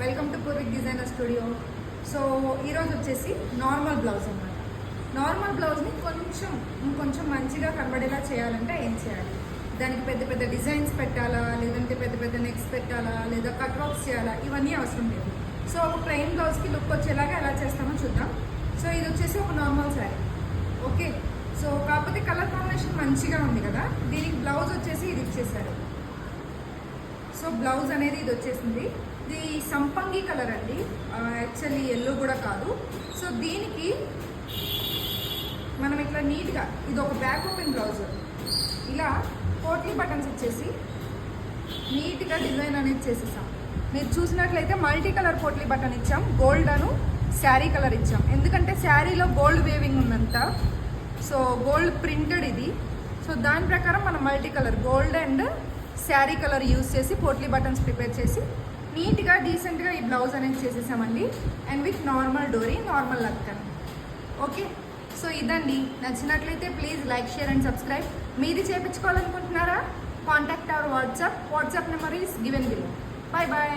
Welcome to Purvik designer studio. So ఈరోజు వచ్చేసి normal blouse అన్నమాట. నార్మల్ బ్లౌజ్ని కొంచెం మంచిగా కనబడేలా చేయాలంటే ఏం చేయాలి? దానికి పెద్ద పెద్ద డిజైన్స్ పెట్టాలా, లేదంటే పెద్ద పెద్ద నెక్స్ పెట్టాలా, లేదా కట్ వర్క్స్ చేయాలా, ఇవన్నీ అవసరం లేదు. సో ఒక ప్లెయిన్ బ్లౌజ్కి లుక్ వచ్చేలాగా ఎలా చేస్తామో చూద్దాం. సో ఇది వచ్చేసి ఒక నార్మల్ శారీ. ఓకే, సో కాకపోతే కలర్ కాంబినేషన్ మంచిగా ఉంది కదా. దీనికి బ్లౌజ్ వచ్చేసి ఇది ఇచ్చేసారు. సో బ్లౌజ్ అనేది ఇది వచ్చేసింది. ఇది సంపంగి కలర్ అండి, యాక్చువల్లీ ఎల్లో కూడా కాదు. సో దీనికి మనం ఇట్లా నీట్గా, ఇది ఒక బ్యాక్ ఓపెన్ బ్లౌజ్, ఇలా పోట్లీ బటన్స్ ఇచ్చేసి నీట్గా డిజైన్ అనేది చేసేసాం. మీరు చూసినట్లయితే మల్టీ కలర్ పోట్లీ బటన్ ఇచ్చాం, గోల్డ్ అను శారీ కలర్ ఇచ్చాం. ఎందుకంటే శారీలో గోల్డ్ వేవింగ్ ఉందంట, సో గోల్డ్ ప్రింటెడ్ ఇది. సో దాని ప్రకారం మనం multi colour gold and sari colour use చేసి పోట్లీ బటన్స్ ప్రిపేర్ చేసి నీట్గా డీసెంట్గా ఈ బ్లౌజ్ అనేది చేసేసామండి. అండ్ విత్ నార్మల్ డోరీ, నార్మల్ లక్కన్. ఓకే, సో ఇదండి. నచ్చినట్లయితే please like, share and subscribe. మీది చేయించుకోవాలనుకుంటున్నారా? Contact our WhatsApp number is given below. Bye bye.